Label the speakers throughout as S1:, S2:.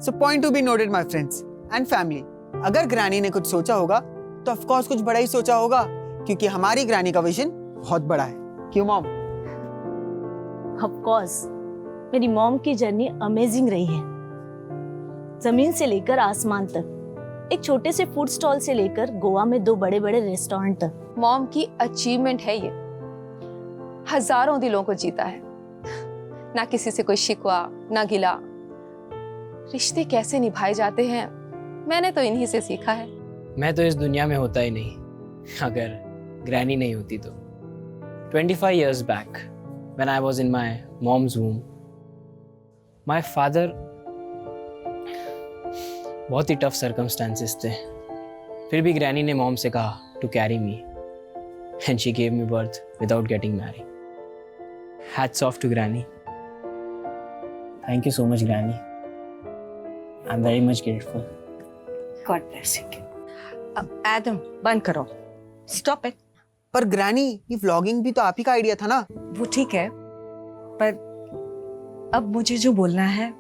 S1: So point to be noted my friends and family, अगर granny ने कुछ सोचा होगा तो ऑफ कोर्स कुछ बड़ा ही सोचा होगा, क्योंकि हमारी ग्रैनी का विजन बहुत बड़ा है। क्यों मॉम?
S2: ऑफ कोर्स मेरी मॉम की जर्नी अमेजिंग रही है। जमीन से लेकर आसमान तक, एक छोटे से फूड स्टॉल से लेकर गोवा में 2 बड़े-बड़े रेस्टोरेंट तक।
S3: मॉम की अचीवमेंट है ये, हजारों दिलों को जीता है। ना किसी से कोई शिकवा ना गिला। रिश्ते कैसे निभाए जाते हैं मैंने तो इन्हीं से सीखा है।
S4: मैं तो इस दुनिया में होता ही नहीं अगर ग्रैनी नहीं होती तो। 25 years back when I was in my mom's womb, my father, बहुत ही टफ सर्कमस्टांसेस थे, फिर भी ग्रैनी ने मॉम से कहा to carry me and she gave me birth without getting married. Hats off to granny. Thank you so much granny, I am very much grateful.
S2: God bless you.
S5: अब Adam बंद करो, stop it.
S1: पर granny, ये vlogging भी तो आप ही का idea था ना?
S5: वो ठीक है, पर अब मुझे जो बोलना है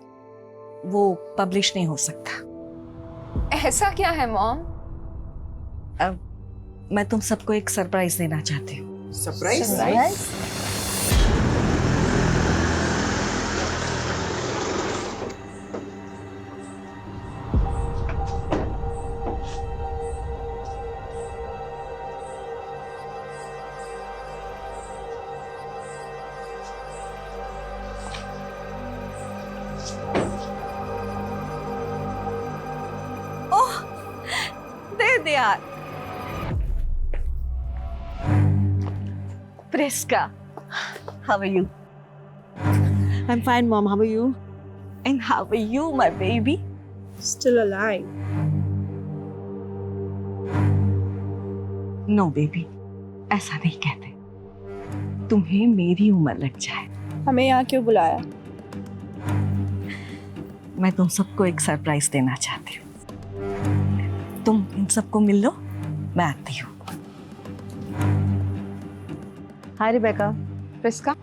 S5: वो पब्लिश नहीं हो सकता।
S3: ऐसा क्या है मॉम?
S5: अब मैं तुम सबको एक सरप्राइज देना चाहती हूँ।
S1: Surprise?
S5: There they are. Priska, how are you?
S2: I'm fine, mom. How are you?
S5: And how are you, my baby?
S2: Still alive.
S5: No, baby, ऐसा नहीं कहते। तुम्हें मेरी उम्र लग जाए।
S2: हमें यहाँ क्यों बुलाया?
S5: मैं तुम सबको एक सरप्राइज देना चाहती हूँ। तुम इन सबको मिल लो, मैं आती हूँ।
S2: हाय रिबेका।
S3: प्रिस्का,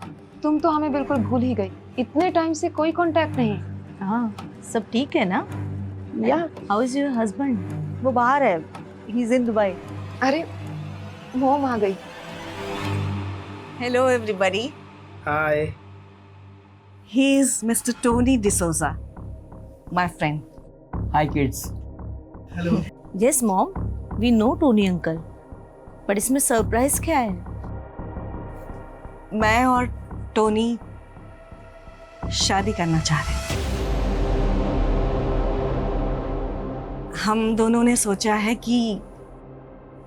S3: तुम तो हमें बिल्कुल भूल ही गई। इतने टाइम से कोई कांटेक्ट नहीं।
S2: हाँ, सब ठीक है ना?
S5: या
S2: हाउ इज योर हस्बैंड?
S5: वो बाहर है, ही इज इन दुबई।
S3: अरे मॉम आ गई।
S5: Hello everybody,
S4: hi.
S5: He is mister Tony D'Souza, my friend.
S4: Hi kids.
S2: Yes mom, we know Tony uncle, पर इसमें सरप्राइज क्या है?
S5: मैं और टोनी शादी करना चाह रहे हैं। हम दोनों ने सोचा है कि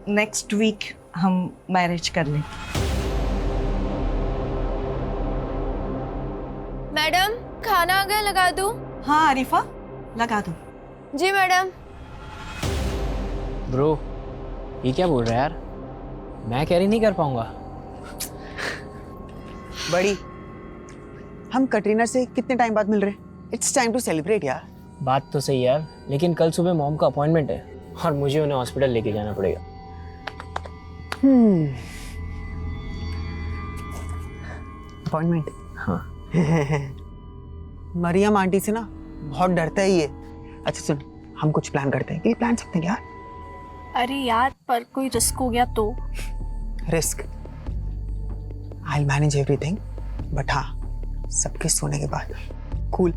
S5: नेक्स्ट वीक हम मैरिज कर लें।
S3: मैडम, खाना आ गया, लगा दूं?
S5: हाँ आरिफा, लगा दो।
S3: जी मैडम।
S4: ब्रो, ये क्या बोल रहा है यार? मैं कैरी नहीं कर पाऊंगा।
S1: बड़ी, हम कटरीना से कितने टाइम बाद मिल रहे हैं? इट्स टाइम टू सेलिब्रेट यार।
S4: बात तो सही यार, लेकिन कल सुबह मॉम का अपॉइंटमेंट है और मुझे उन्हें हॉस्पिटल लेके जाना पड़ेगा।
S1: अपॉइंटमेंट?
S4: हाँ।
S1: मरियम आंटी से ना बहुत डरता है ये। अच्छा सुन, हम कुछ प्लान करते हैं। ये प्लान सकते हैं यार?
S6: अरे यार, पर कोई रिस्क हो गया तो?
S1: Risk? I manage everything, but हाँ, सबके सोने के बाद। कूल।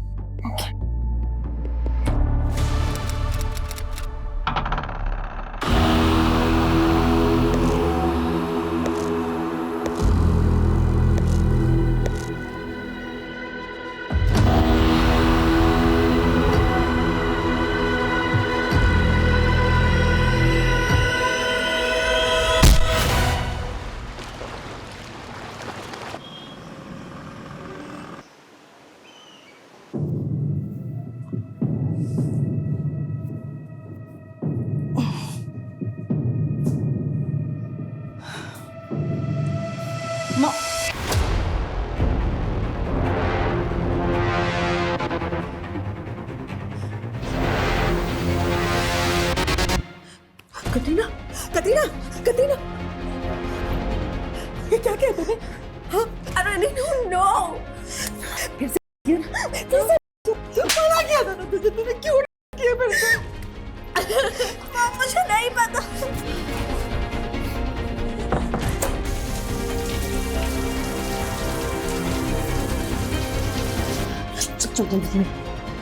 S5: चल जल्दी,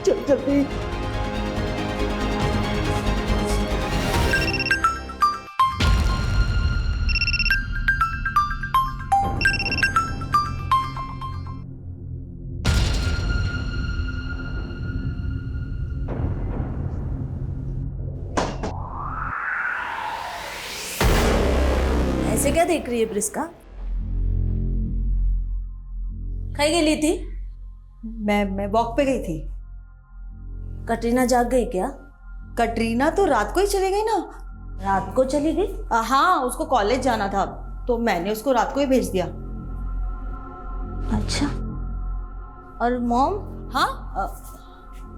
S5: चल जल्दी।
S2: ऐसे क्या देख रही है प्रिस्का? कहीं गेली थी?
S5: मैं वॉक पे गई थी।
S2: कटरीना जाग गई क्या?
S5: कटरीना तो रात को ही चली गई ना।
S2: रात को चली गई?
S5: हाँ, उसको कॉलेज जाना था तो मैंने उसको रात को ही भेज दिया।
S2: अच्छा। और मॉम?
S5: हाँ,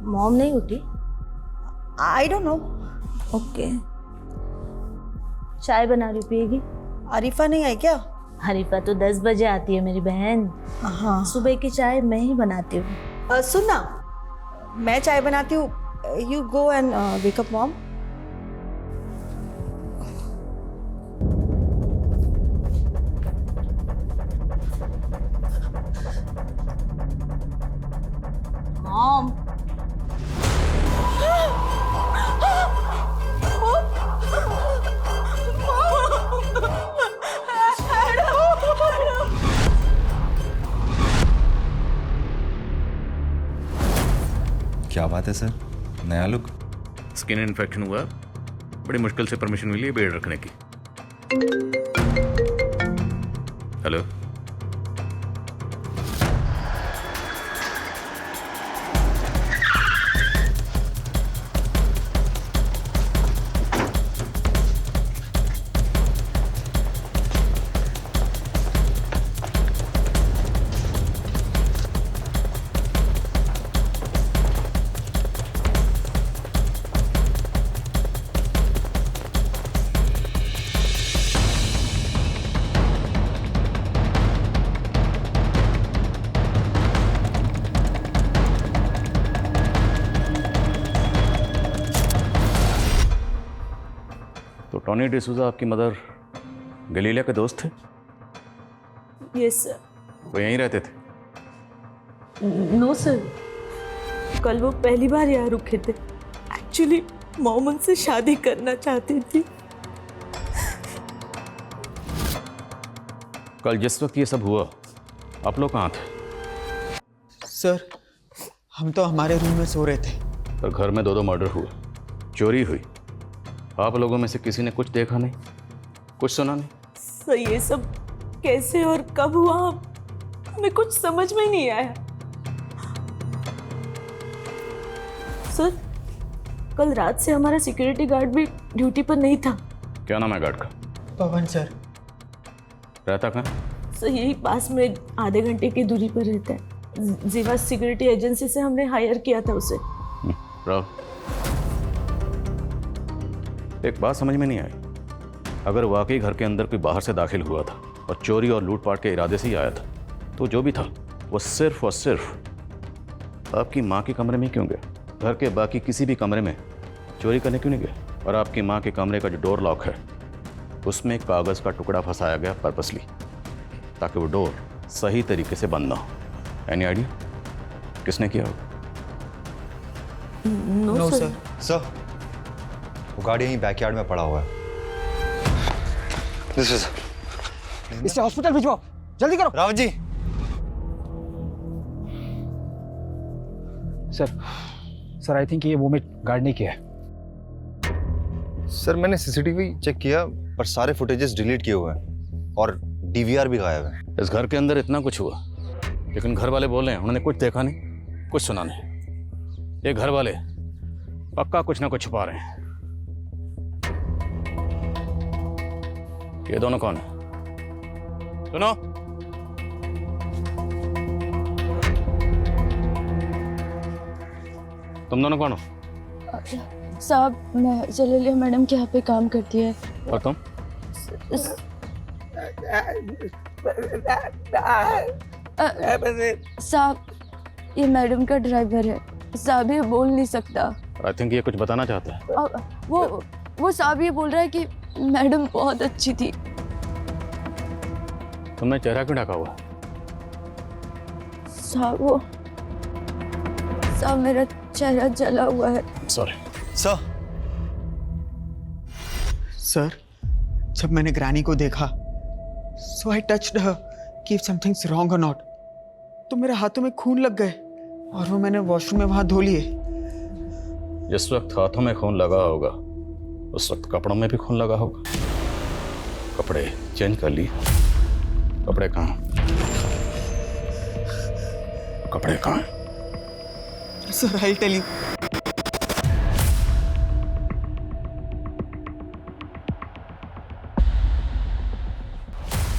S2: मॉम नहीं उठी?
S5: I don't know.
S2: ओके। चाय बना रही, पिएगी?
S5: अरीफा नहीं आई क्या?
S2: हरीफा तो 10 बजे आती है मेरी बहन।
S5: हाँ।
S2: सुबह की चाय मैं ही बनाती हूँ।
S5: सुन ना, मैं चाय बनाती हूँ, you go and wake up mom.
S2: Mom.
S7: क्या बात है सर, नया लुक।
S8: स्किन इन्फेक्शन हुआ, बड़ी मुश्किल से परमिशन मिली है बेड रखने की। हेलो, तो टॉनी डिसूजा आपकी मदर गलीलिया के दोस्त थे?
S2: Yes sir.
S8: वो यहीं रहते थे?
S2: नो सर, कल वो पहली बार यहाँ रुके थे। एक्चुअली मॉम उनसे शादी करना चाहती थी।
S8: कल जिस वक्त ये सब हुआ आप लोग कहाँ थे?
S1: सर, हम तो हमारे रूम में सो रहे थे।
S8: और घर में 2 मर्डर हुए, चोरी हुई, आप लोगों में से किसी ने कुछ देखा नहीं, कुछ सुना नहीं?
S2: सर ये सब कैसे और कब हुआ हमें कुछ समझ में नहीं आया। सर कल रात से हमारा सिक्योरिटी गार्ड भी ड्यूटी पर नहीं था।
S8: क्या नाम है गार्ड का?
S1: पवन सर।
S8: रहता कहाँ?
S2: सर यही पास में आधे घंटे की दूरी पर रहता है। जीवा सिक्योरिटी एजेंसी से हमने हायर किया था उसे।
S8: राहुल, एक बात समझ में नहीं आई, अगर वाकई घर के अंदर कोई बाहर से दाखिल हुआ था और चोरी और लूटपाट के इरादे से ही आया था, तो जो भी था वो सिर्फ और सिर्फ आपकी माँ के कमरे में क्यों गया? घर के बाकी किसी भी कमरे में चोरी करने क्यों नहीं गया? और आपकी माँ के कमरे का जो डोर लॉक है उसमें एक कागज़ का टुकड़ा फंसाया गया पर्पसली, ताकि वो डोर सही तरीके से बंद ना हो। एनी आइडिया किसने किया होगा?
S2: No sir.
S7: सर, वो गाड़ी यहीं बैकयार्ड में पड़ा हुआ है।
S1: इसे हॉस्पिटल भिजवाओ, जल्दी करो।
S7: Rawat ji.
S9: Sir I think ये मूवमेंट गार्ड ने किया है।
S7: सर मैंने सीसीटीवी चेक किया पर सारे फुटेजेस डिलीट किए हुए हैं और डीवीआर भी गायब है।
S8: इस घर के अंदर इतना कुछ हुआ, लेकिन घर वाले बोल रहे हैं उन्होंने कुछ देखा नहीं, कुछ सुना नहीं। ये घर वाले पक्का कुछ ना कुछ छुपा रहे हैं। ये दोनों कौन है? सुनो, तुम दोनों कौन हो?
S10: साहब मैं जलीलिया मैडम के यहाँ पे काम करती है।
S8: और तुम?
S10: साहब ये मैडम का ड्राइवर है। साहब ये बोल नहीं सकता।
S8: आई थिंक ये कुछ बताना चाहता है।
S10: वो साहब ये बोल रहा है कि मैडम बहुत अच्छी थी।
S8: तुमने चेहरा क्यों ढका हुआ?
S10: साहब वो साहब मेरा चेहरा जला हुआ है।
S8: सॉरी।
S7: सर
S1: सर, जब मैंने ग्रैनी को देखा, सो आई टच्ड हर कि इफ समथिंग्स रॉन्ग और नॉट, तो मेरे हाथों में खून लग गए और वो मैंने वॉशरूम में वहां धो लिए।
S8: जिस वक्त हाथों में खून लगा होगा उस वक्त कपड़ों में भी खून लगा होगा। कपड़े चेंज कर लिए। कपड़े कहाँ? कपड़े कहाँ?
S1: Sir, I tell you.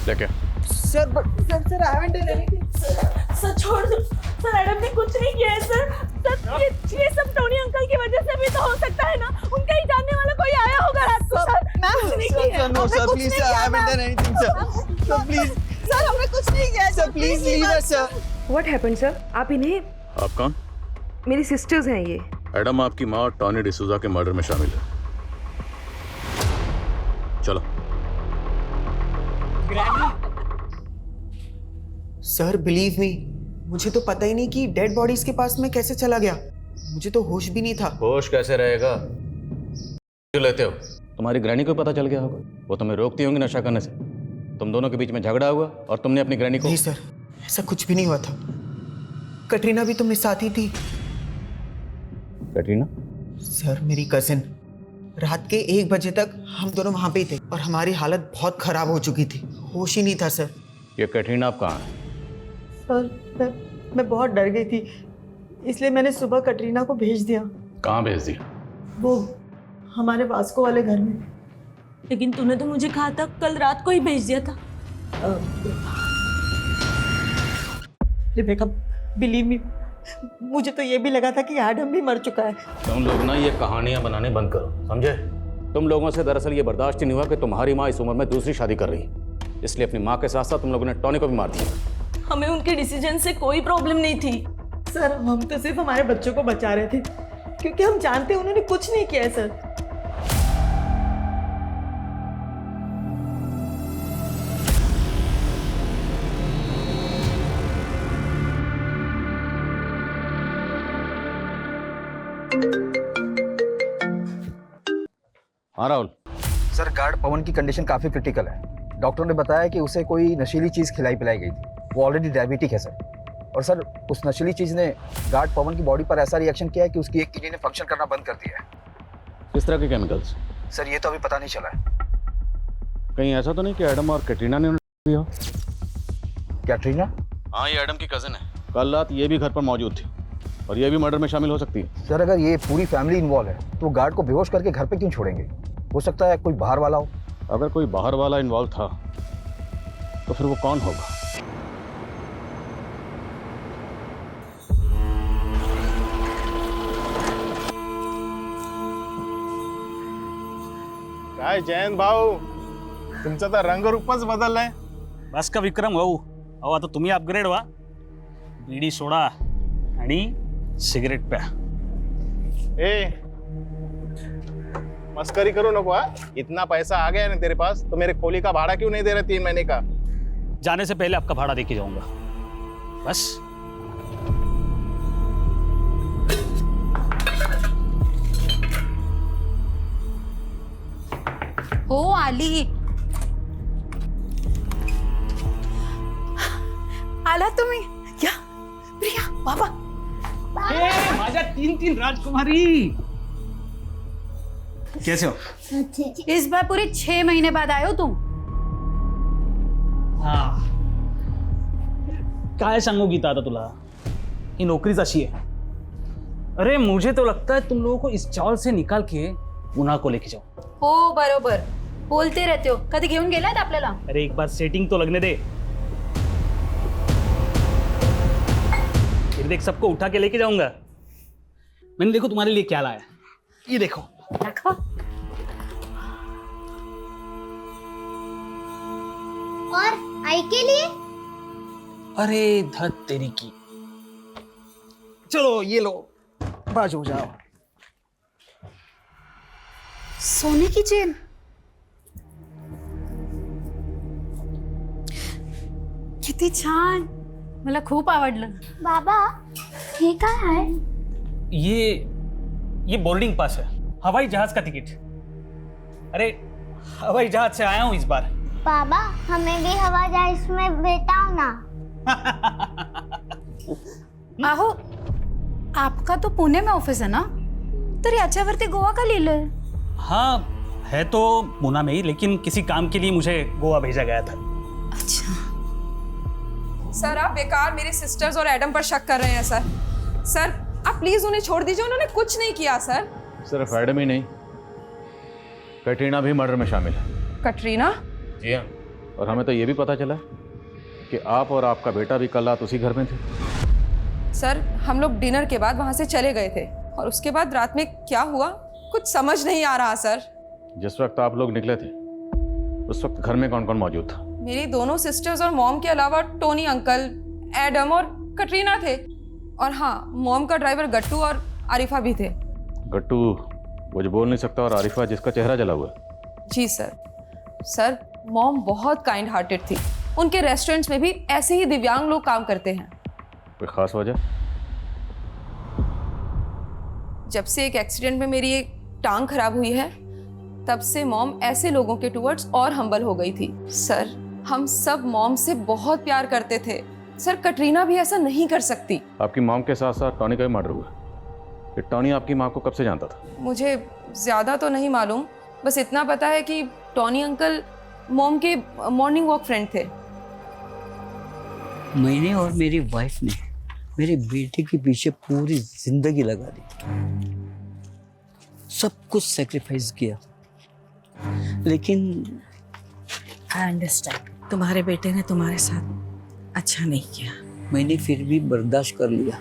S8: लेके
S1: sir, sir, I haven't done anything.
S2: Sir छोड़ दो सर, मैडम ने कुछ नहीं किया है सर। सर ये सब टोनी अंकल की वजह से भी तो हो सकता है ना, उनका ही जानने वाला कोई आया होगा रात को। सर कुछ नहीं किया।
S1: No sir, please sir, I haven't done anything sir. Sir please sir, हमने कुछ नहीं किया sir, please leave us sir.
S11: What happened sir? आप इन्हें?
S8: आप कौन?
S11: मेरी सिस्टर्स हैं ये।
S8: एडम आपकी माँ टॉनी डिसूजा के मर्डर में शामिल है। चलो।
S1: सर बिलीव मी, मुझे तो पता ही नहीं कि डेड बॉडीज के पास में कैसे चला गया। मुझे तो होश भी नहीं था।
S8: होश कैसे रहेगा? क्यों लेते हो? तुम्हारी ग्रैनी को पता चल गया होगा, वो तुम्हें रोकती होंगी नशा करने से। तुम दोनों के बीच में झगड़ा हुआ और तुमने अपनी ग्रैनी को।
S1: नहीं सर, ऐसा कुछ भी नहीं हुआ था। कटरीना भी तो मेरे साथ ही थी।
S8: कटरीना?
S1: सर मेरी कजिन, रात के 1 बजे तक हम दोनों वहां पे ही थे और हमारी हालत बहुत खराब हो चुकी थी। होश ही नहीं था सर।
S8: ये कटरीना आप कहाँ है?
S12: सर मैं बहुत डर गई थी, इसलिए मैंने सुबह कटरीना को भेज दिया।
S8: कहाँ भेज दिया?
S12: वो हमारे वास्को वाले घर में।
S2: लेकिन तूने तो मुझे कहा था कल रात को ही भेज दिया था।
S12: रिबेका, बिलीव मी, मुझे तो ये भी लगा था कि एडम भी मर चुका है।
S8: तुम लोग ना ये कहानियां बनाने बंद करो, समझे? तुम लोगों से दरअसल ये बर्दाश्त ही नहीं हुआ कि तुम्हारी माँ इस उम्र में दूसरी शादी कर रही है, इसलिए अपनी माँ के साथ साथ तुम लोगों ने टॉनी को भी मार दिया।
S2: हमें उनके डिसीजन से कोई प्रॉब्लम नहीं थी
S12: सर। हम तो सिर्फ हमारे बच्चों को बचा रहे थे, क्योंकि हम जानते हैं उन्होंने कुछ नहीं किया है सर।
S8: हाँ राहुल।
S9: सर, गार्ड पवन की कंडीशन काफ़ी क्रिटिकल है। डॉक्टर ने बताया कि उसे कोई नशीली चीज़ खिलाई पिलाई गई थी। वो ऑलरेडी डायबिटिक है सर। और सर, उस नशीली चीज़ ने गार्ड पवन की बॉडी पर ऐसा रिएक्शन किया है कि उसकी एक किडनी ने फंक्शन करना बंद कर दिया है।
S8: किस तरह के केमिकल्स?
S9: सर ये तो अभी पता नहीं चला है।
S8: कहीं ऐसा तो नहीं कि एडम और कैटरीना ने दिया हो?
S9: कैटरीना?
S8: हाँ, ये एडम की कजिन है। कल रात ये भी घर पर मौजूद थी और ये भी मर्डर में शामिल हो सकती है।
S9: सर, अगर ये पूरी फैमिली इन्वॉल्व है तो गार्ड को बेहोश करके घर पे क्यों छोड़ेंगे? हो सकता है कोई बाहर वाला हो।
S8: अगर कोई बाहर वाला इन्वॉल्व था तो फिर वो कौन होगा?
S13: काय जयंत भाऊ, तुमचा तर रंगरूपच बदललाय.
S14: बस का विक्रम भाऊ, अहो आता तुम्ही अपग्रेड व्हा. बीडी सोडा आणि सिगरेट प्या.
S13: ए मस्करी करो नको. इतना पैसा आ गया ना तेरे पास, तो मेरे खोली का भाड़ा क्यों नहीं दे रहे 3 महीने का?
S14: जाने से पहले आपका भाड़ा देके जाऊंगा बस.
S10: हो आली. आला तुम्ही? या प्रिया बाबा.
S14: माझ्या 3 राजकुमारी. कैसे हो?
S10: इस बार पूरे 6 महीने बाद आए हो तुम.
S14: हाँ, काय सांगू गीता आता तुला, ही नौकरीच अशी आहे. अरे मुझे तो लगता है तुम लोगों को इस चावल से निकाल के पुन्हा को लेके जाओ.
S10: हो बरोबर बोलते रहते हो. कधी घेऊन गेलात आपल्याला?
S14: अरे एक बार सेटिंग तो लगने दे, फिर देख सबको उठा के लेके जाऊंगा. मैंने देखो तुम्हारे लिए क्या लाया. ये देखो.
S10: रखो.
S15: और आई के लिए?
S14: अरे धत तेरी की. चलो ये लो, बाजू हो जाओ.
S10: सोने की चेन. किती छान. मला खूप आवडलं.
S15: बाबा हे काय आहे?
S14: ये बोर्डिंग पास है, हवाई जहाज का टिकट। अरे हवाई जहाज से आया हूँ इस बार।
S15: पापा हमें भी हवा जहाज में बैठाओ ना।
S6: आहो, आपका तो पुणे में ऑफिस है ना, तर याच्यावरती गोवा का लिहिलंय?
S14: हाँ है तो पूना में ही, लेकिन किसी काम के लिए मुझे गोवा भेजा गया था।
S6: अच्छा
S3: सर आप बेकार मेरे सिस्टर्स और एडम पर शक कर रहे हैं सर। सर आप प्लीज उन्हें छोड़ दीजिए, उन्होंने कुछ नहीं किया सर।
S8: सिर्फ एडम ही नहीं, कैटरीना भी मर्डर में शामिल है।
S3: कटरीना?
S8: जी हाँ, और हमें तो ये भी पता चला कि आप और आपका बेटा भी कल रात उसी घर में थे।
S3: सर हम लोग डिनर के बाद वहां से चले गए थे, और उसके बाद रात में क्या हुआ कुछ समझ नहीं आ रहा सर।
S8: जिस वक्त आप लोग निकले थे उस वक्त घर में कौन कौन मौजूद था?
S3: मेरी दोनों सिस्टर्स और मॉम के अलावा टोनी अंकल, एडम और कटरीना थे। और हाँ, मॉम का ड्राइवर गट्टू और आरिफा भी थे।
S8: गट्टू वो जो बोल नहीं सकता, और आरिफा जिसका चेहरा जला हुआ है।
S3: जी सर। सर मॉम बहुत काइंड हार्टेड थी, उनके रेस्टोरेंट्स में भी ऐसे ही दिव्यांग लोग काम करते हैं।
S8: कोई खास वजह?
S3: जब से एक एक्सीडेंट में मेरी एक टांग खराब हुई है, तब से मॉम ऐसे लोगों के टुवर्ड्स और हम्बल हो गई थी। सर हम सब मॉम से बहुत प्यार करते थे सर, कटरीना भी ऐसा नहीं कर सकती।
S8: आपकी मॉम के साथ साथ टॉनी का भी मर्डर हुआ। ये टॉनी आपकी माँ को कब से जानता था?
S3: मुझे ज़्यादा तो नहीं मालूम, बस इतना पता है कि टॉनी अंकल मॉम के मॉर्निंग वॉक फ्रेंड थे।
S16: मैंने और मेरी वाइफ ने मेरे बेटे के पीछे पूरी जिंदगी लगा दी, सब कुछ सेक्रीफाइस किया, लेकिन
S5: आई अंडरस्टैंड, तुम्हारे बेटे ने तुम्हारे साथ अच्छा नहीं किया।
S16: मैंने फिर भी बर्दाश्त कर लिया।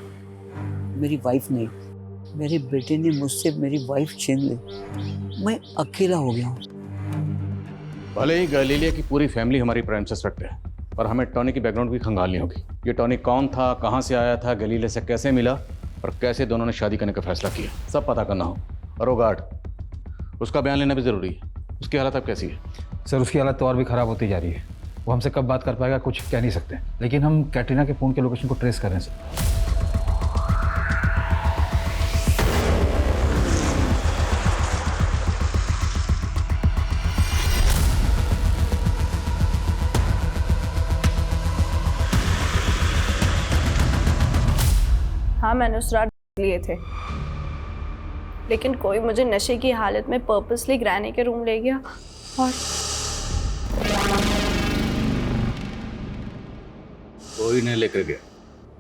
S16: मेरी वाइफ ने, मेरे बेटे ने मुझसे मेरी वाइफ छीन ली। मैं अकेला हो गया हूँ।
S8: भले ही गैलीलिया की पूरी फैमिली हमारी प्राइम सस्पेक्ट है, पर हमें टॉनी की बैकग्राउंड भी खंगालनी होगी। ये टॉनी कौन था, कहाँ से आया था, गैलीलिया से कैसे मिला, और कैसे दोनों ने शादी करने का फैसला किया, सब पता करना हो। और वो गार्ड, उसका बयान लेना भी ज़रूरी है। उसकी हालत अब कैसी है?
S9: सर उसकी हालत तो और भी ख़राब होती जा रही है। वो हमसे कब बात कर पाएगा कुछ कह नहीं सकते, लेकिन हम कैटरीना के फ़ोन के लोकेशन को ट्रेस कर रहे हैं सर।
S6: हाँ मैंने उस रात लिए थे, लेकिन कोई मुझे नशे की हालत में पर्पसली ग्रैनी के रूम ले गया और
S8: कोई नहीं लेकर गया,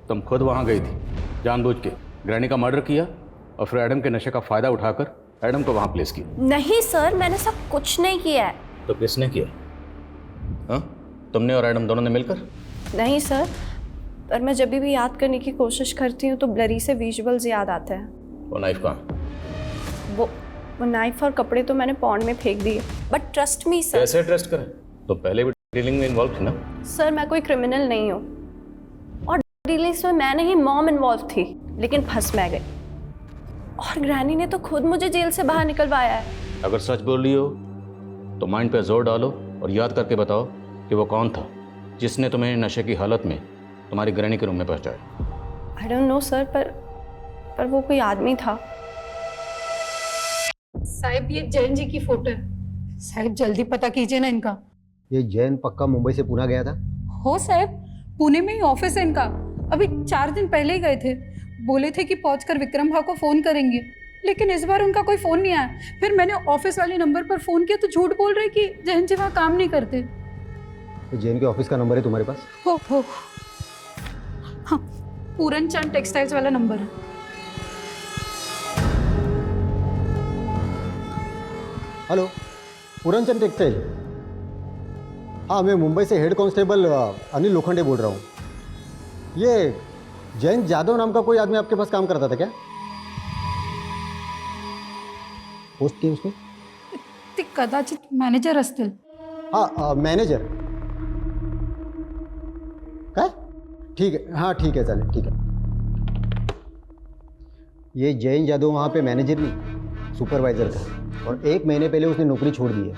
S8: तुम खुद वहां गई थी जानबूझ के। ग्रैनी का मर्डर किया और फिर एडम के नशे का फायदा उठाकर एडम को वहां प्लेस किया।
S6: नहीं सर, मैंने सब कुछ नहीं किया है।
S8: तो किसने किया? हाँ, तुमने और एडम दोनों ने मिलकर?
S6: नहीं सर, पर मैं जब भी याद करने की कोशिश करती हूँ तो ब्लरी से विजुअल्स याद आते हैं।
S8: वो नाइफ कहाँ?
S6: वो नाइफ और कपड़े तो मैंने पॉन्ड में फेंक दिए, बट ट्रस्ट मी सर।
S8: कैसे ट्रस्ट करें? तो पहले भी डीलिंग में इन्वॉल्व थी ना?
S6: सर मैं कोई क्रिमिनल नहीं हूँ, और डीलिंग्स में मैं नहीं मॉम इन्वॉल्व थी, लेकिन फंस मैं गई, और ग्रैनी ने तो खुद मुझे जेल से बाहर निकलवाया है।
S8: अगर सच बोल रही हो तो माइंड पे जोर डालो और याद करके बताओ कि वो कौन था जिसने तुम्हें नशे की हालत में तुम्हारी ग्रैनी के रूम में पहुंचाया।
S6: आई डोंट नो सर, पर वो कोई आदमी था।
S17: साहब ये जैन जी की फोटो है, साहब जल्दी पता कीजिए ना इनका।
S9: ये जैन पक्का मुंबई से पुणे गया था?
S17: हो साहब, पुणे में ही ऑफिस है इनका, अभी 4 दिन पहले ही गए थे। बोले थे कि पहुंचकर विक्रम भाव को फोन करेंगे, लेकिन इस बार उनका कोई फोन नहीं आया। फिर मैंने ऑफिस वाले नंबर पर फोन किया तो झूठ बोल रहे कि जैन जी वहाँ काम नहीं करते।
S9: तो जैन के ऑफिस का नंबर है तुम्हारे पास?
S17: हो हाँ, पूरन चंद टेक्सटाइल्स वाला नंबर है।
S18: हेलो, पूरन चंद टेक्सटाइल? हाँ, मैं मुंबई से हेड कांस्टेबल अनिल लोखंडे बोल रहा हूँ। ये जैन जाधव नाम का कोई आदमी आपके पास काम करता था क्या? पोस्ट की उसने?
S17: ते कदाचित मॅनेजर असतील।
S18: हाँ, मॅनेजर काय? ठीक है, हाँ ठीक है, चालेल, ठीक है। ये जैन जाधव वहाँ पे मैनेजर नहीं, सुपरवाइजर था, और 1 महीने पहले उसने नौकरी छोड़ दी है।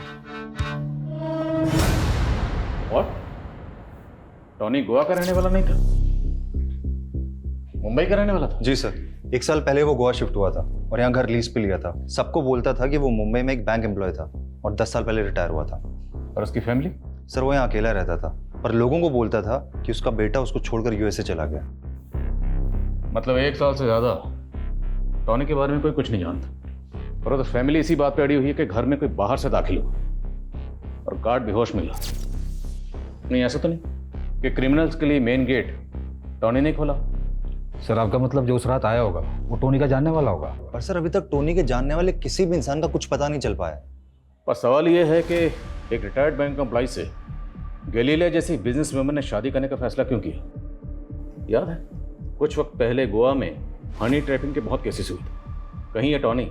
S8: और टॉनी गोवा का रहने वाला नहीं था, मुंबई का रहने वाला था?
S7: जी सर, 1 साल पहले वो गोवा शिफ्ट हुआ था और यहाँ घर लीज पे लिया था। सबको बोलता था कि वो मुंबई में एक बैंक एम्प्लॉय था और 10 साल पहले रिटायर हुआ था।
S8: और उसकी फैमिली?
S7: सर वो यहाँ अकेला रहता था, पर लोगों को बोलता था कि उसका बेटा उसको छोड़कर यूएसए चला गया।
S8: मतलब 1 साल से ज़्यादा टॉनी के बारे में कोई कुछ नहीं जानता, और तो फैमिली इसी बात पे अड़ी हुई है कि घर में कोई बाहर से दाखिल हुआ और गार्ड बेहोश मिला। नहीं, ऐसा तो नहीं कि क्रिमिनल्स के लिए मेन गेट टॉनी ने खोला?
S9: सर आपका मतलब जो उस रात आया होगा वो टोनी का जानने वाला होगा?
S7: पर सर अभी तक टोनी के जानने वाले किसी भी इंसान का कुछ पता नहीं चल पाया।
S8: पर सवाल ये है कि एक रिटायर्ड बैंक एम्प्लॉय से गैलीलिया जैसी बिजनेस वुमन ने शादी करने का फैसला क्यों किया? याद है कुछ वक्त पहले गोवा में हनी ट्रैपिंग के बहुत केसेस हुए थे। कहीं ये टॉनी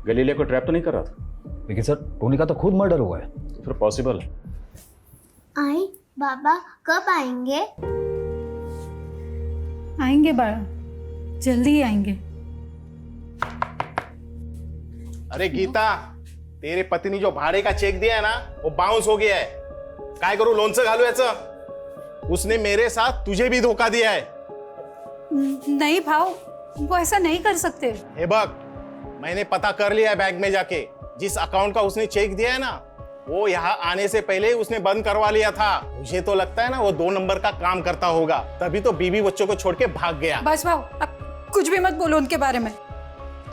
S8: गैलीलिया को ट्रैप तो नहीं कर रहा था?
S9: लेकिन सर टोनी का तो खुद मर्डर हुआ है।
S8: तो फिर पॉसिबल है।
S15: आई बाबा कब आएंगे?
S17: आएंगे बाबा, जल्दी ही आएंगे।
S13: अरे गीता, तेरे पति ने जो भाड़े का चेक दिया है ना वो बाउंस हो गया है। काय करू, लोणचं घालू याचं? उसने मेरे साथ तुझे भी धोखा दिया है।
S17: नहीं भाव, वो ऐसा नहीं कर सकते।
S13: हे बघ, मैंने पता कर लिया है बैंक में जाके। जिस अकाउंट का उसने चेक दिया है ना वो यहाँ आने से पहले ही उसने बंद करवा लिया था। मुझे तो लगता है ना वो 2 नंबर का काम करता होगा, तभी तो बीवी बच्चों को छोड़ के भाग गया।
S17: बस भाव, अब कुछ भी मत बोलो उनके बारे में।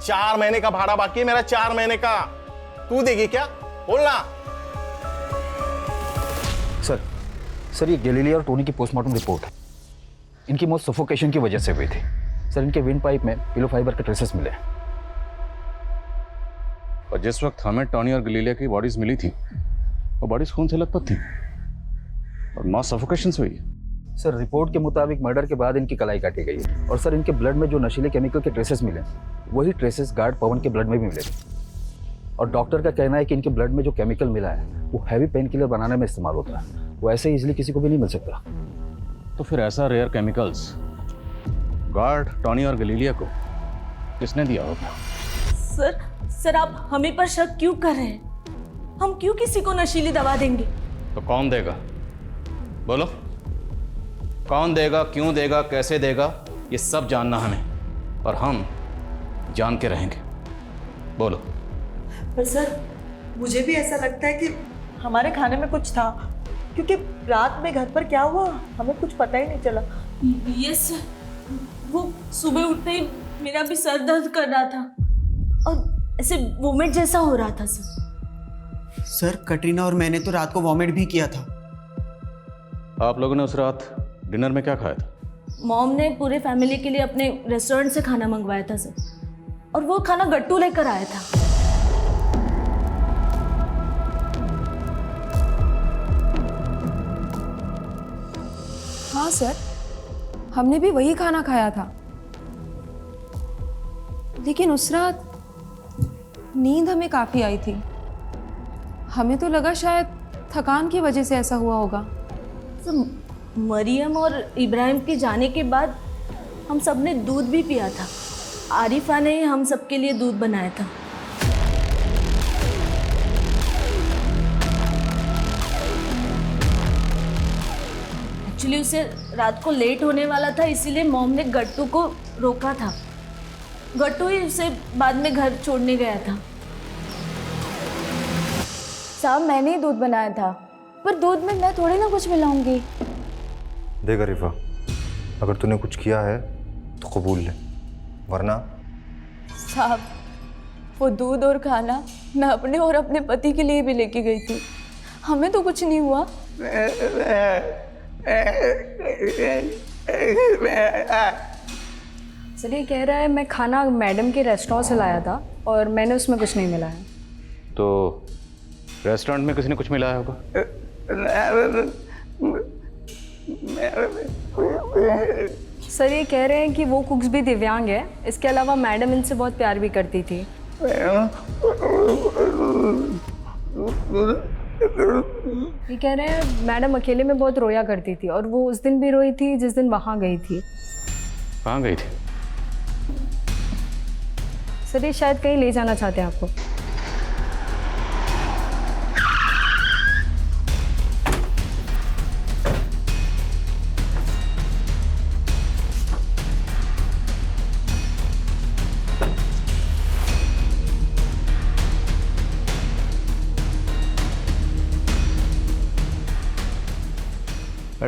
S13: 4 महीने का भाड़ा बाकी है मेरा, 4 महीने का। तू देगी क्या? बोलना।
S9: सर ये गैलीलिया और टोनी की पोस्टमार्टम रिपोर्ट है। इनकी मौत सफोकेशन की वजह से हुई थी। सर इनके विंड पाइप में पिलो फाइबर के ट्रेसेस मिले।
S8: और जिस वक्त हमें टॉनी और गैलीलिया की बॉडीज मिली थी वो बॉडीज खून से लथपथ थी और मौत सफोकेशन से हुई है।
S9: सर रिपोर्ट के मुताबिक मर्डर के बाद इनकी कलाई काटी गई है और सर इनके ब्लड में जो नशीले केमिकल के ट्रेसेस मिले वही ट्रेसेस गार्ड पवन के ब्लड में भी मिले थे। और डॉक्टर का कहना है कि इनके ब्लड में जो केमिकल मिला है वो हैवी पेन किलर बनाने में इस्तेमाल होता है, वो ऐसे इजीली किसी को भी नहीं मिल सकता।
S8: तो फिर ऐसा रेयर केमिकल्स गार्ड टॉनी और गैलीलिया को किसने दिया होगा?
S2: सर आप हमें पर शक क्यों कर रहे हैं? हम क्यों किसी को नशीली दवा देंगे?
S8: तो कौन देगा? बोलो, कौन देगा, क्यों देगा, कैसे देगा, ये सब जानना हमें, और हम जान के रहेंगे। बोलो।
S12: पर सर मुझे भी ऐसा लगता है कि हमारे खाने में कुछ था, क्योंकि रात में घर पर क्या हुआ हमें कुछ पता ही नहीं चला।
S2: यस, वो सुबह उठते ही मेरा भी सर दर्द कर रहा था और ऐसे वोमिट जैसा हो रहा था।
S1: सर कटरीना और मैंने तो रात को वॉमिट भी किया था।
S8: आप लोगों ने उस रात डिनर में क्या खाया था?
S2: मॉम ने पूरे फैमिली के लिए अपने रेस्टोरेंट से खाना मंगवाया था सर, और वो खाना गट्टू लेकर आया था।
S10: हाँ सर, हमने भी वही खाना खाया था, लेकिन उस रात नींद हमें काफ़ी आई थी। हमें तो लगा शायद थकान की वजह से ऐसा हुआ होगा।
S2: तो मरियम और इब्राहिम के जाने के बाद हम सब ने दूध भी पिया था। आरिफा ने ही हम सबके लिए दूध बनाया था। एक्चुअली उसे रात को लेट होने वाला था, इसीलिए मॉम ने गट्टू को रोका था। गट्टू ही उसे बाद में घर छोड़ने गया था।
S10: साहब मैंने ही दूध बनाया था, पर दूध में मैं थोड़ी ना कुछ मिलाऊंगी।
S7: देख अरीफा, अगर तूने कुछ किया है तो कबूल ले, वरना।
S10: साहब वो दूध और खाना मैं अपने और अपने पति के लिए भी लेके गई थी, हमें तो कुछ नहीं हुआ।
S6: सर ये कह रहा है मैं खाना मैडम के रेस्टोरेंट से लाया था और मैंने उसमें कुछ नहीं मिलाया।
S8: तो रेस्टोरेंट में किसी ने कुछ मिलाया होगा?
S6: सर ये कह रहे हैं कि वो कुक्स भी दिव्यांग है, इसके अलावा मैडम इनसे बहुत प्यार भी करती थी। ये कह रहे हैं मैडम अकेले में बहुत रोया करती थी, और वो उस दिन भी रोई थी जिस दिन वहाँ गई थी।
S8: कहाँ गई थी?
S6: सर ये शायद कहीं ले जाना चाहते हैं आपको।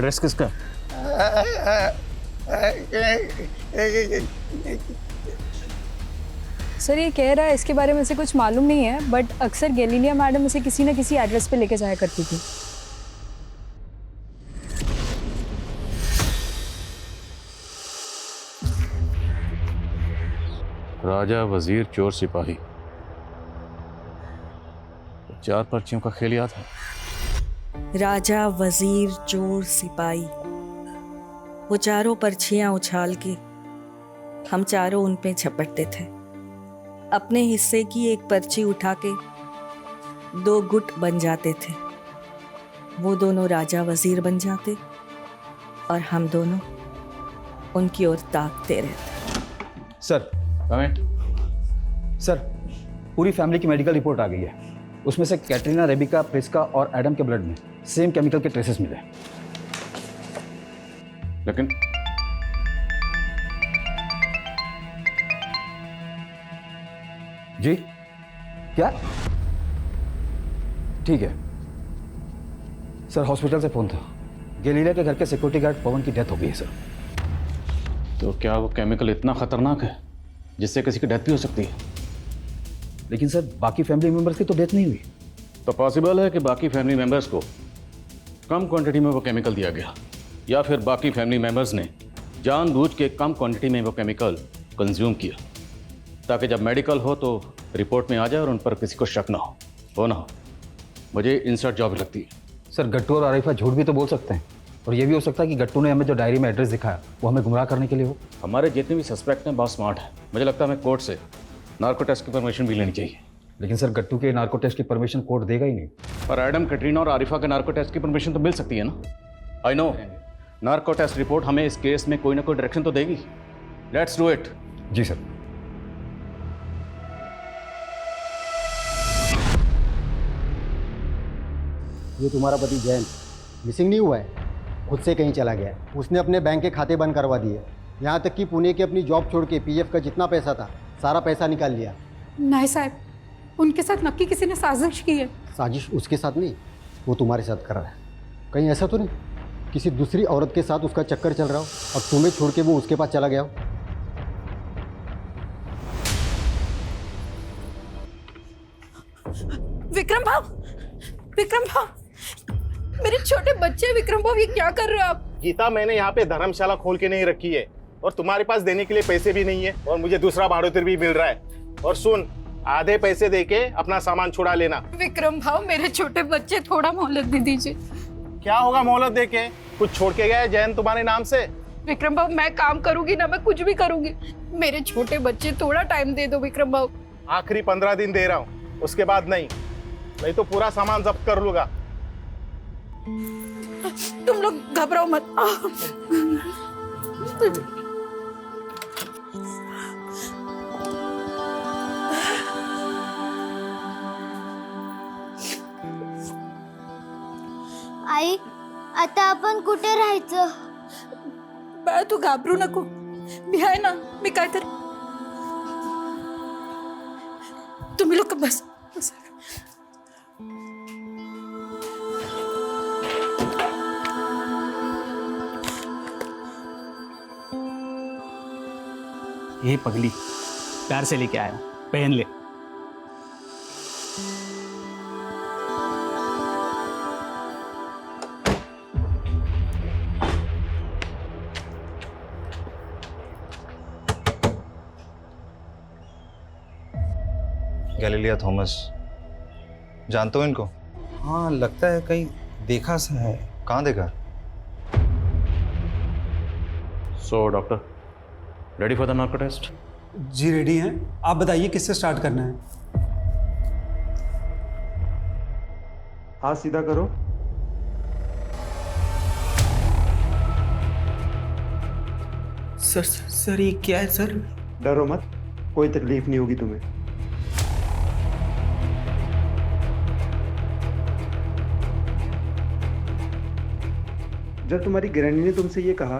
S14: एड्रेस किसका?
S10: सर ये कह रहा है इसके बारे में इसे कुछ मालूम नहीं है, बट अक्सर गैलीलिया मैडम इसे किसी न किसी एड्रेस पे लेके जाया करती थी।
S8: राजा, वजीर, चोर, सिपाही, 4 पर्चियों का खेल याद है?
S5: राजा, वजीर, चोर, सिपाही, वो चारों पर्चियां उछाल के हम चारों उन पे झपटते थे। अपने हिस्से की एक पर्ची उठा के 2 गुट बन जाते थे। वो दोनों राजा वजीर बन जाते और हम दोनों उनकी ओर ताकते रहते।
S9: सर सर, पूरी फैमिली की मेडिकल रिपोर्ट आ गई है। उसमें से कैटरीना, रेबिका, प्रिस्का और एडम के ब्लड में सेम केमिकल के ट्रेसेस मिले।
S8: लेकिन
S9: जी क्या? ठीक है सर, हॉस्पिटल से फोन था। गैलीलिया के घर के सिक्योरिटी गार्ड पवन की डेथ हो गई है सर।
S8: तो क्या वो केमिकल इतना खतरनाक है जिससे किसी की डेथ भी हो सकती है?
S9: लेकिन सर बाकी फैमिली मेंबर्स की तो डेथ नहीं हुई।
S8: तो पॉसिबल है कि बाकी फैमिली मेंबर्स को कम क्वांटिटी में वो केमिकल दिया गया, या फिर बाकी फैमिली मेंबर्स ने जानबूझ के कम क्वांटिटी में वो केमिकल कंज्यूम किया, ताकि जब मेडिकल हो तो रिपोर्ट में आ जाए और उन पर किसी को शक ना हो ना हो। मुझे इंसर्ट जॉब लगती है।
S9: सर गट्टू और आरिफा झूठ भी तो बोल सकते हैं, और ये भी हो सकता है कि गट्टू ने हमें जो डायरी में एड्रेस दिखाया वो हमें गुमराह करने के लिए हो।
S8: हमारे जितने भी सस्पेक्ट हैं बहुत स्मार्ट है। मुझे लगता है हमें कोर्ट से नार्को टेस्ट की परमिशन भी लेनी चाहिए।
S9: लेकिन सर गट्टू के नार्को टेस्ट की परमिशन कोर्ट देगा ही नहीं।
S8: पर एडम, कैटरीना और आरिफा के नार्को टेस्ट की परमिशन तो मिल सकती है ना? I know, narco test report हमें इस केस में कोई ना कोई डायरेक्शन तो देगी। Let's do it.
S9: जी सर।
S18: ये तुम्हारा पति जैन मिसिंग नहीं हुआ है, खुद से कहीं चला गया है। उसने अपने बैंक के खाते बंद करवा दिए, यहाँ तक कि पुणे की अपनी जॉब छोड़ के पीएफ का जितना पैसा था सारा पैसा निकाल लिया।
S17: नहीं साहब, उनके साथ नक्की किसी ने साजिश की है।
S18: साजिश उसके साथ नहीं, वो तुम्हारे साथ कर रहा है। कहीं ऐसा तो नहीं किसी दूसरी औरत के साथ उसका चक्कर चल रहा हो और तुम्हें छोड़ के वो उसके पास चला गया हो?
S17: विक्रम भाव, विक्रम भाव, मेरे छोटे बच्चे विक्रम भाव, ये क्या कर रहे हो आप?
S13: गीता, मैंने यहाँ पे धर्मशाला खोल के नहीं रखी है और तुम्हारे पास देने के लिए पैसे भी नहीं है और मुझे दूसरा भाड़ोतर भी मिल रहा है। और सुन, आधे पैसे देके अपना सामान छुड़ा लेना।
S17: विक्रम भाव, मेरे छोटे बच्चे, थोड़ा मोहलत दे दीजिए।
S13: क्या होगा मोहलत देके? कुछ छोड़ के गया है जैन तुम्हारे नाम से?
S17: विक्रम भाव, मैं काम करूंगी ना, मैं कुछ भी करूंगी। मेरे छोटे बच्चे, थोड़ा टाइम दे दो विक्रम भाव।
S13: आखिरी 15 दिन दे रहा हूँ, उसके बाद नहीं तो पूरा सामान जब्त कर लूंगा।
S17: तुम लोग घबराओ मत।
S15: आई, आता आपण कुठे राहायचं?
S17: बाळा तू घाबरू नको, मी आहे ना, मी काहीतरी। तुम्ही लोक बस बस।
S14: ये पगली प्यार से लेके आया, पहन ले।
S7: गैलीलिया थॉमस, जानते हो इनको?
S9: हाँ लगता है कहीं देखा सा है।
S7: कहाँ देखा?
S8: So doctor, ready for the narco test?
S19: जी रेडी हैं। आप बताइए किससे स्टार्ट करना है? हाथ सीधा करो।
S1: सर ये क्या है सर?
S19: डरो मत, कोई तकलीफ नहीं होगी तुम्हें। जब तुम्हारी ग्रैनी ने तुमसे ये कहा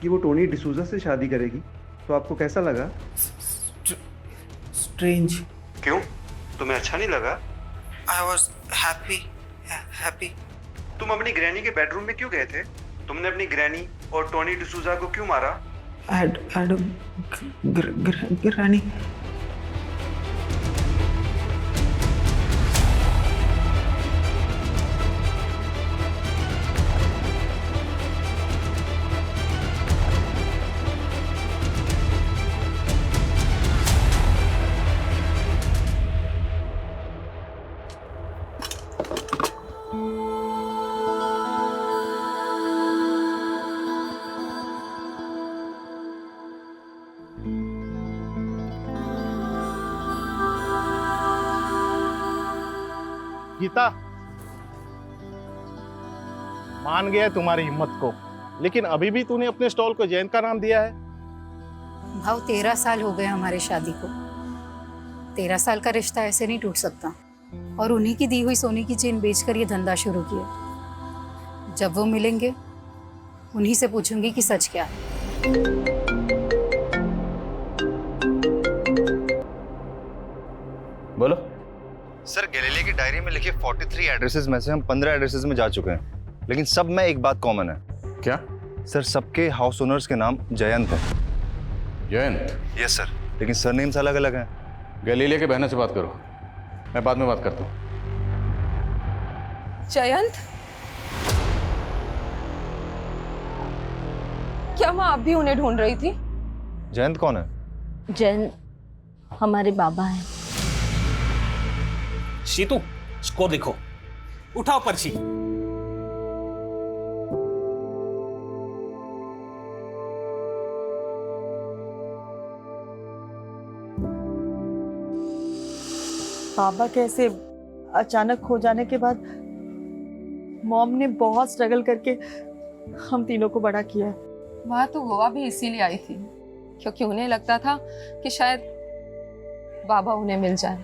S19: कि वो टोनी डिसूजा से शादी करेगी तो आपको कैसा लगा?
S1: स्ट्रेंज।
S19: क्यों, तुम्हें अच्छा नहीं लगा?
S1: I was happy.
S19: तुम अपनी ग्रैनी के बेडरूम में क्यों गए थे? तुमने अपनी ग्रैनी और टोनी डिसूजा को क्यों मारा?
S1: ग्रैनी।
S13: गीता, मान गया तुम्हारी हिम्मत को, लेकिन अभी भी तूने अपने स्टॉल को जयंत का नाम दिया है।
S20: भाव 13 साल हो गए हमारे शादी को। 13 साल का रिश्ता ऐसे नहीं टूट सकता। और उन्हीं की दी हुई सोने की चेन बेचकर ये धंधा शुरू किया। जब वो मिलेंगे उन्हीं से पूछूंगी कि सच क्या है।
S8: बोलो।
S7: सर, गैलीलिया की डायरी में लिखे 43 एड्रेसेस में से हम 15 एड्रेसेस में जा चुके हैं, लेकिन सब में एक बात कॉमन है।
S8: क्या?
S7: सर, सबके हाउस ओनर्स के नाम जयंत है।
S8: जयंत?
S7: यस सर, लेकिन सरनेम्स अलग अलग हैं।
S8: गैलीलिया के बहनों से बात करो, मैं बाद में बात करता हूँ।
S10: जयंत, क्या माँ आप भी उन्हें ढूंढ रही थी?
S7: जयंत कौन है?
S2: जयंत हमारे बाबा हैं।
S14: शीतू, स्कोर लिखो, उठाओ पर्ची।
S12: बाबा कैसे अचानक खो जाने के बाद मॉम ने बहुत स्ट्रगल करके हम तीनों को बड़ा किया।
S10: माँ तो गोवा भी इसीलिए आई थी क्योंकि उन्हें लगता था कि शायद बाबा उन्हें मिल जाए।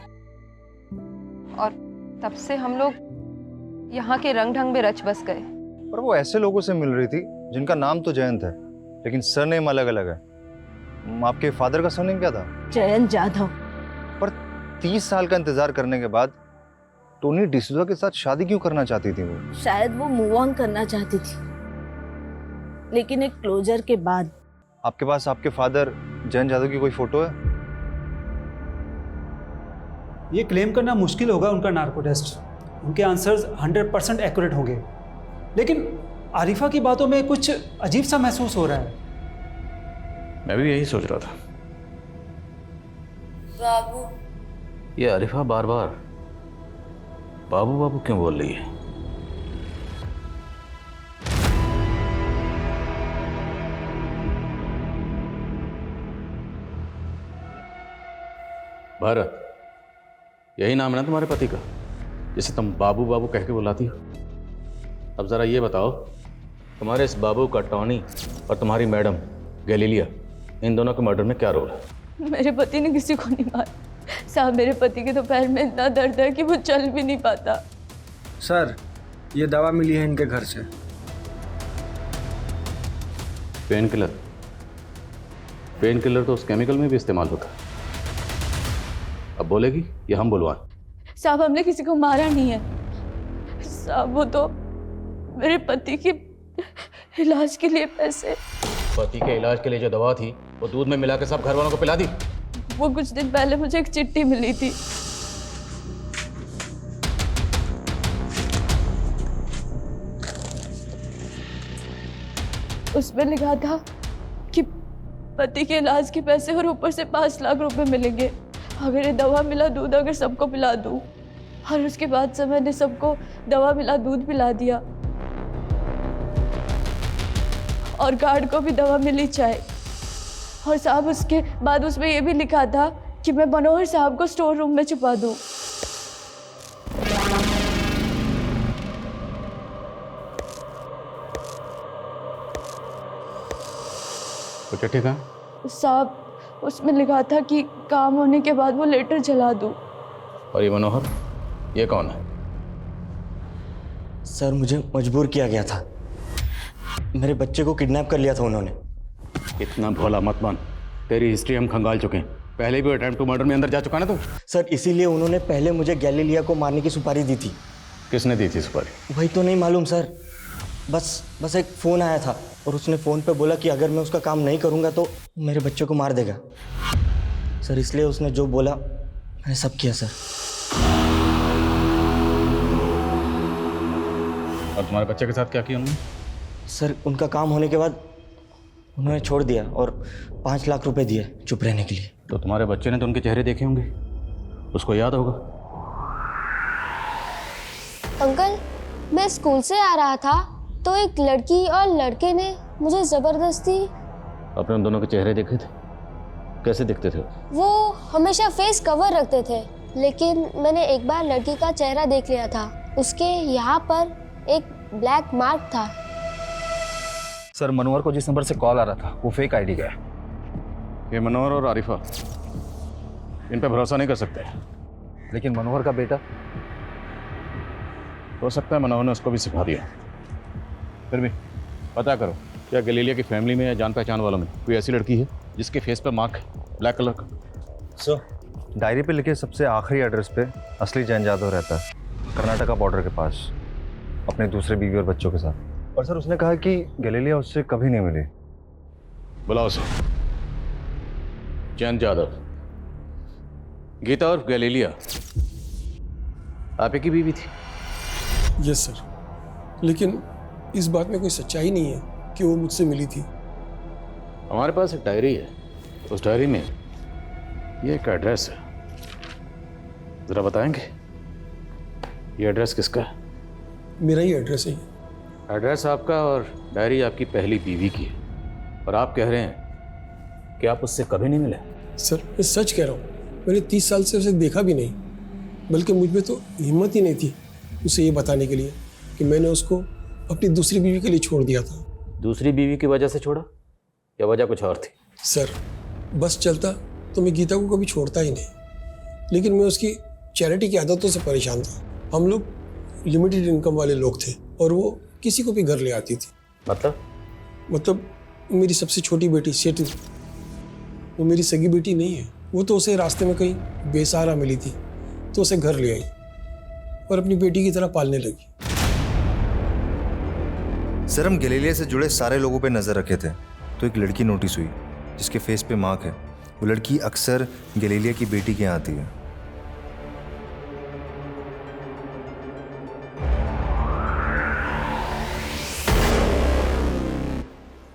S10: और तब से हम लोग यहाँ के रंग ढंग में रच बस गए।
S7: पर वो ऐसे लोगों से मिल रही थी जिनका नाम तो जयंत है, लेकिन सरनेम अलग अलग है। आपके फादर का सरनेम क्या था?
S2: जयंत जाधव।
S7: पर 30 साल का इंतजार करने के बाद टोनी डिसूजा के साथ शादी क्यों करना चाहती थी वो?
S2: शायद वो मूव ऑन करना चाहती थी, लेकिन एक क्लोजर के बाद।
S7: आपके पास आपके फादर जयंत जाधव की कोई फोटो है?
S21: ये क्लेम करना मुश्किल होगा उनका नार्को टेस्ट। उनके आंसर्स 100% एक्यूरेट होंगे, लेकिन आरिफा की बातों में कुछ अजीब सा महसूस हो रहा है।
S8: मैं भी यही सोच रहा था।
S5: बाबू।
S8: ये आरिफा बार बार बाबू बाबू क्यों बोल रही है? भारत, यही नाम है ना तुम्हारे पति का, जिसे तुम बाबू बाबू कह के बुलाती हो? अब जरा ये बताओ, तुम्हारे इस बाबू का टॉनी और तुम्हारी मैडम गैलीलिया, इन दोनों के मर्डर में क्या रोल है?
S2: मेरे पति ने किसी को नहीं मारा साहब। मेरे पति के तो पैर में इतना दर्द है कि वो चल भी नहीं पाता।
S22: सर, ये दवा मिली है इनके घर से।
S8: Pain killer? पेन किलर तो उस केमिकल में भी इस्तेमाल होता है। अब बोलेगी या हम बुलवाएं?
S2: साहब, हमने किसी को मारा नहीं है साहब। वो तो मेरे पति के इलाज के लिए पैसे।
S8: पति के इलाज के लिए जो दवा थी वो दूध में मिला के सब घर वालों को पिला दी?
S2: वो कुछ दिन पहले मुझे एक चिट्ठी मिली थी। उसमें लिखा था कि पति के इलाज के पैसे और ऊपर से 5 लाख रुपए मिलेंगे अगर ये दवा मिला दूध अगर सबको पिला दूं। और उसके बाद से मैंने सबको दवा मिला दूध पिला दिया, और गार्ड को भी दवा मिली चाय। और साहब, उसके बाद उसमें ये भी लिखा था कि मैं मनोहर साहब को स्टोर रूम में छुपा दूं।
S8: तो चिट्ठी कहाँ?
S2: साहब, उसमें लिखा था कि काम होने के बाद वो लेटर जला दूं।
S8: और ये मनोहर, ये कौन है?
S23: सर, मुझे मजबूर किया गया था। मेरे बच्चे को किडनैप कर लिया था उन्होंने।
S8: इतना भोला मत बन, तेरी हिस्ट्री हम खंगाल चुके हैं। पहले भी अटेम्प्ट टू मर्डर में अंदर जा चुका ना तू?
S23: सर, इसीलिए उन्होंने पहले मुझे गैलीलिया को मारने की सुपारी दी थी।
S8: किसने दी थी सुपारी?
S23: वही तो नहीं मालूम सर। बस एक फ़ोन आया था और उसने फ़ोन पे बोला कि अगर मैं उसका काम नहीं करूँगा तो मेरे बच्चे को मार देगा। सर इसलिए उसने जो बोला मैंने सब किया सर।
S8: और तुम्हारे बच्चे के साथ क्या किया उन्होंने?
S23: सर उनका काम होने के बाद उन्होंने छोड़ दिया और 5 लाख रुपए दिए चुप रहने के लिए।
S8: तो तुम्हारे बच्चे ने तो उनके चेहरे देखे होंगे, उसको याद होगा।
S15: अंकल, मैं स्कूल से आ रहा था तो एक लड़की और लड़के ने मुझे जबरदस्ती।
S8: अपने उन दोनों के चेहरे देखे थे? कैसे दिखते थे?
S15: वो हमेशा फेस कवर रखते थे, लेकिन मैंने एक बार लड़की का चेहरा देख लिया था। उसके यहाँ पर एक ब्लैक मार्क था।
S9: सर मनोहर को जिस नंबर से कॉल आ रहा था वो फेक आईडी का है।
S8: ये मनोहर और आरिफा, इन पे भरोसा नहीं कर सकते।
S9: लेकिन मनोहर का बेटा,
S8: हो सकता है मनोहर ने उसको भी सिखा दिया। फिर भी पता करो, क्या गैलीलिया की फैमिली में या जान पहचान वालों में कोई ऐसी लड़की है जिसके फेस पर मार्क है ब्लैक कलर का?
S7: सर डायरी पे लिखे सबसे आखिरी एड्रेस पे असली जैन जादव रहता है, कर्नाटका बॉर्डर के पास, अपने दूसरे बीवी और बच्चों के साथ। और सर उसने कहा कि गैलीलिया उससे कभी नहीं मिली।
S8: बुलाओ उसे। जैन जादव, गीता और गैलीलिया आप ही की बीवी थी?
S3: यस सर, लेकिन इस बात में कोई सच्चाई नहीं है कि वो मुझसे मिली थी।
S8: हमारे पास एक डायरी है, उस डायरी में ये एक एड्रेस है, जरा बताएंगे ये एड्रेस किसका है?
S3: मेरा ही एड्रेस है।
S8: एड्रेस आपका और डायरी आपकी पहली बीवी की है, और आप कह रहे हैं कि आप उससे कभी नहीं मिले?
S3: सर मैं सच कह रहा हूँ, मैंने 30 साल से उसे देखा भी नहीं, बल्कि मुझ में तो हिम्मत ही नहीं थी उसे ये बताने के लिए कि मैंने उसको अपनी दूसरी बीवी के लिए छोड़ दिया था।
S8: दूसरी बीवी की वजह से छोड़ा या वजह कुछ और थी?
S3: सर बस चलता तो मैं गीता को कभी छोड़ता ही नहीं, लेकिन मैं उसकी चैरिटी की आदतों से परेशान था। हम लोग लिमिटेड इनकम वाले लोग थे और वो किसी को भी घर ले आती थी। मतलब मेरी सबसे छोटी बेटी सेतु, वो मेरी सगी बेटी नहीं है, वो तो उसे रास्ते में कहीं बेसहारा मिली थी तो उसे घर ले आई और अपनी बेटी की तरह पालने लगी।
S7: सर हम गैलीलिया से जुड़े सारे लोगों पे नज़र रखे थे तो एक लड़की नोटिस हुई जिसके फेस पे मार्क है। वो लड़की अक्सर गैलीलिया की बेटी के यहाँ आती है।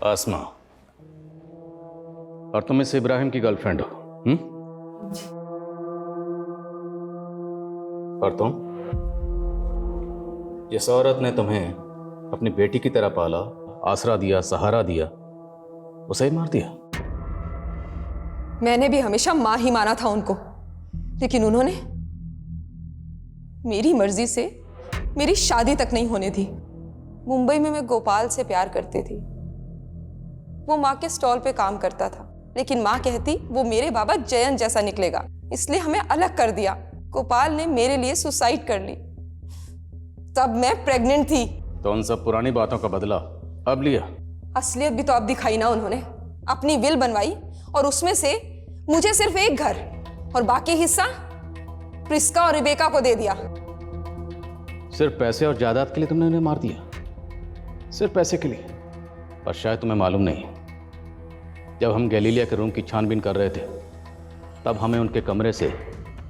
S8: आसमा, और तुम इस इब्राहिम की गर्लफ्रेंड हो? और तुम, जिस औरत ने तुम्हें अपनी बेटी की तरह पाला, आसरा दिया, सहारा दिया, उसे ही मार दिया?
S10: मैंने भी हमेशा माँ ही माना था उनको, लेकिन उन्होंने मेरी मर्जी से मेरी शादी तक नहीं होने दी। मुंबई में मैं गोपाल से प्यार करती थी। वो माँ के स्टॉल पे काम करता था, लेकिन माँ कहती वो मेरे बाबा जयंत जैसा निकलेगा, इसलिए हमें अलग कर दिया। गोपाल ने मेरे लिए सुसाइड कर ली, तब मैं प्रेग्नेंट थी।
S8: तो उन सब पुरानी बातों का बदला अब लिया?
S10: असलियत भी तो अब दिखाई ना उन्होंने। अपनी विल बनवाई और उसमें से मुझे सिर्फ एक घर और बाकी हिस्सा प्रिस्का और रिबेका को दे दिया।
S8: सिर्फ पैसे और जायदाद के लिए तुमने उन्हें मार दिया? सिर्फ पैसे के लिए? और शायद तुम्हें मालूम नहीं, जब हम गैलीलिया के रूम की छानबीन कर रहे थे तब हमें उनके कमरे से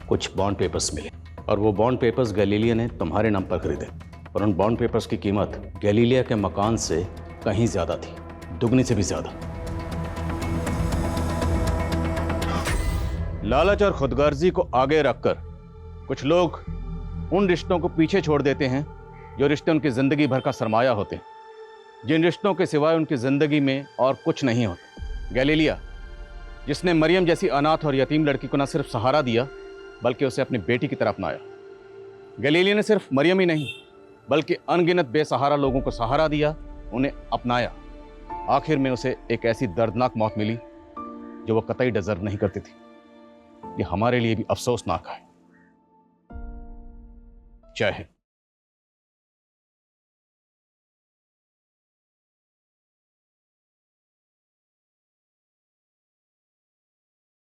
S8: कुछ बॉन्ड पेपर्स मिले, और वो बॉन्ड पेपर्स गैलीलिया ने तुम्हारे नाम पर खरीदे, और उन बॉन्ड पेपर्स की कीमत गैलीलिया के मकान से कहीं ज्यादा थी, दुगनी से भी ज्यादा। लालच और खुदगर्जी को आगे रखकर कुछ लोग उन रिश्तों को पीछे छोड़ देते हैं जो रिश्ते उनकी जिंदगी भर का सरमाया होते हैं, जिन रिश्तों के सिवाय उनकी जिंदगी में और कुछ नहीं होता। गैलीलिया, जिसने मरियम जैसी अनाथ और यतीम लड़की को न सिर्फ सहारा दिया बल्कि उसे अपनी बेटी की तरफ अपनाया। गैलीलिया ने सिर्फ मरियम ही नहीं बल्कि अनगिनत बेसहारा लोगों को सहारा दिया, उन्हें अपनाया। आखिर में उसे एक ऐसी दर्दनाक मौत मिली जो वो कतई डिजर्व नहीं करती थी। ये हमारे लिए भी अफसोसनाक है। जय हिंद।